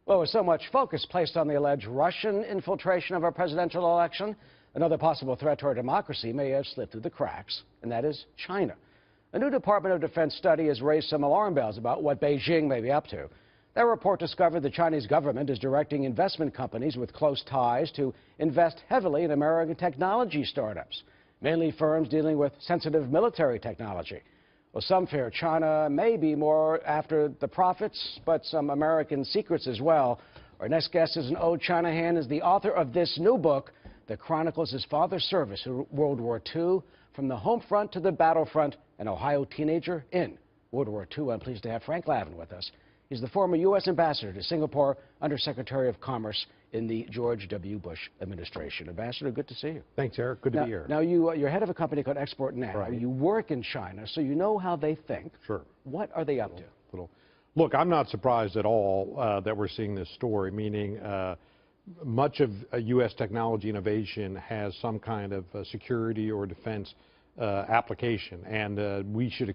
Well, with so much focus placed on the alleged Russian infiltration of our presidential election, another possible threat to our democracy may have slipped through the cracks, and that is China. A new Department of Defense study has raised some alarm bells about what Beijing may be up to. That report discovered the Chinese government is directing investment companies with close ties to invest heavily in American technology startups, mainly firms dealing with sensitive military technology. Well, some fear China may be more after the profits, but some American secrets as well. Our next guest is an old China hand, is the author of this new book that chronicles his father's service in World War II, from the home front to the battlefront, an Ohio teenager in World War II. I'm pleased to have Frank Lavin with us. He's the former U.S. ambassador to Singapore, Undersecretary of Commerce in the George W. Bush administration. Ambassador, good to see you. Thanks, Eric. Good to be here. Now, you're head of a company called Export Now. Right. You work in China, so you know how they think. Sure. What are they up to? Look, I'm not surprised at all that we're seeing this story, meaning much of U.S. technology innovation has some kind of security or defense application, and we should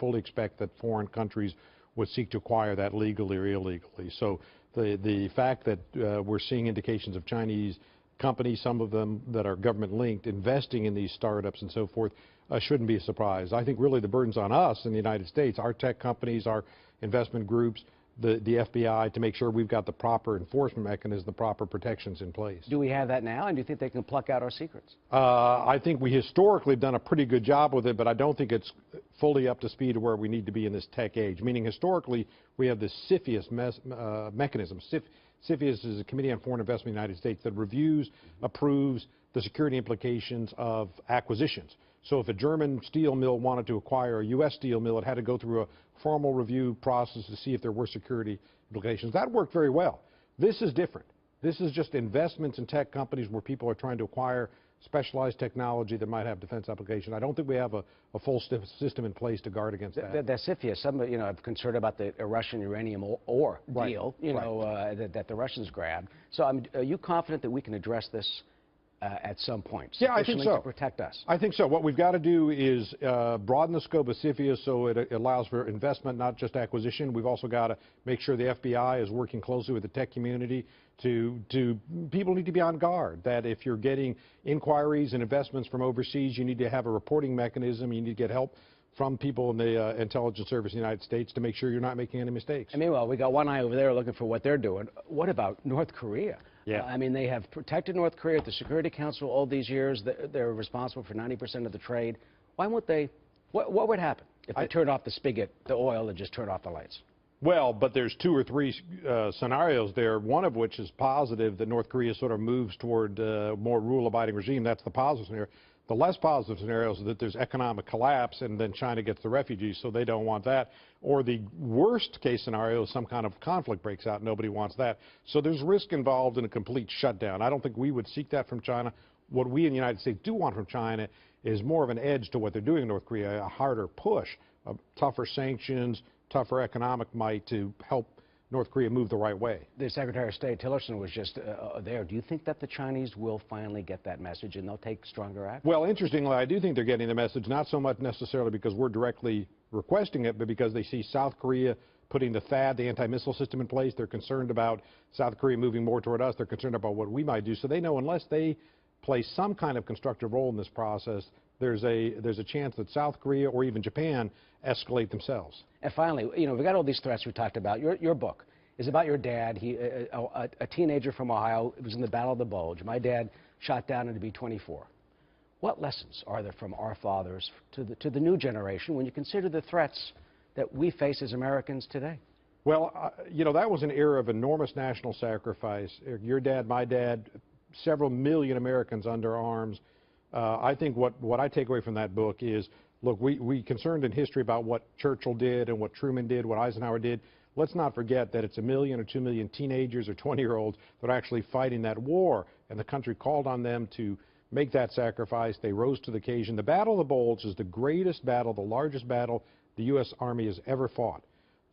fully expect that foreign countries would seek to acquire that legally or illegally. So the fact that we're seeing indications of Chinese companies, some of them that are government linked, investing in these startups and so forth, shouldn't be a surprise. I think really the burden's on us in the United States, our tech companies, our investment groups, the FBI, to make sure we've got the proper enforcement mechanism, the proper protections in place. Do we have that now, and do you think they can pluck out our secrets? I think we historically have done a pretty good job with it, but I don't think it's fully up to speed to where we need to be in this tech age. Meaning historically, we have this CFIUS mechanism. CFIUS is a Committee on Foreign Investment in the United States that reviews, approves the security implications of acquisitions. So if a German steel mill wanted to acquire a U.S. steel mill, it had to go through a formal review process to see if there were security implications. That worked very well. This is different. This is just investments in tech companies where people are trying to acquire specialized technology that might have defense application. I don't think we have a full system in place to guard against that. The CFIUS, some are concerned about the Russian uranium ore deal, that the Russians grabbed. So are you confident that we can address this at some point? Yeah, I think so. To protect us. I think so. What we've got to do is broaden the scope of CFIUS so it allows for investment, not just acquisition. We've also got to make sure the FBI is working closely with the tech community people need to be on guard, that if you're getting inquiries and investments from overseas, you need to have a reporting mechanism. You need to get help from people in the intelligence service in the United States to make sure you're not making any mistakes. I mean, well, we got one eye over there looking for what they're doing. What about North Korea? Yeah. I mean, they have protected North Korea at the Security Council all these years. They're responsible for 90% of the trade. Why won't they? What would happen if they turned off the spigot, the oil, and just turned off the lights? Well, but there's two or three scenarios there, one of which is positive, that North Korea sort of moves toward more rule-abiding regime. That's the positive scenario. The less positive scenario is that there's economic collapse and then China gets the refugees, so they don't want that. Or the worst case scenario is some kind of conflict breaks out. Nobody wants that. So there's risk involved in a complete shutdown. I don't think we would seek that from China. What we in the United States do want from China is more of an edge to what they're doing in North Korea, a harder push, tougher sanctions, tougher economic might to help North Korea move the right way. The Secretary of State Tillerson was just there. Do you think that the Chinese will finally get that message and they'll take stronger action? Well, interestingly, I do think they're getting the message, not so much necessarily because we're directly requesting it, but because they see South Korea putting the THAAD, the anti-missile system, in place. They're concerned about South Korea moving more toward us. They're concerned about what we might do. So they know unless they play some kind of constructive role in this process, there's a chance that South Korea or even Japan escalate themselves. And finally, we've got all these threats we talked about. Your book is about your dad. He, a teenager from Ohio, was in the Battle of the Bulge. My dad shot down into B-24. What lessons are there from our fathers to the new generation when you consider the threats that we face as Americans today? Well, that was an era of enormous national sacrifice. Your dad, my dad, several million Americans under arms. I think what I take away from that book is, look, we concerned in history about what Churchill did and what Truman did, what Eisenhower did. Let's not forget that it's 1 million or 2 million teenagers or 20-year-olds that are actually fighting that war, and the country called on them to make that sacrifice. They rose to the occasion. The Battle of the Bulge is the greatest battle, the largest battle the U.S. Army has ever fought.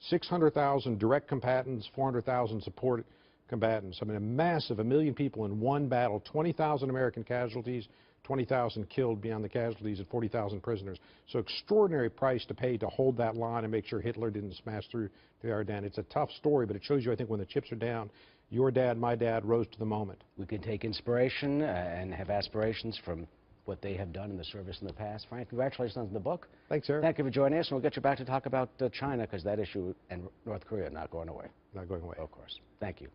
600,000 direct combatants, 400,000 support combatants. I mean, a massive 1 million people in one battle, 20,000 American casualties, 20,000 killed beyond the casualties and 40,000 prisoners. So extraordinary price to pay to hold that line and make sure Hitler didn't smash through the Ardennes. It's a tough story, but it shows you, I think, when the chips are down, your dad, my dad, rose to the moment. We can take inspiration and have aspirations from what they have done in the service in the past. Frank, congratulations on the book. Thanks, Eric. Thank you for joining us, and we'll get you back to talk about China, because that issue and North Korea are not going away. Not going away. Of course. Thank you.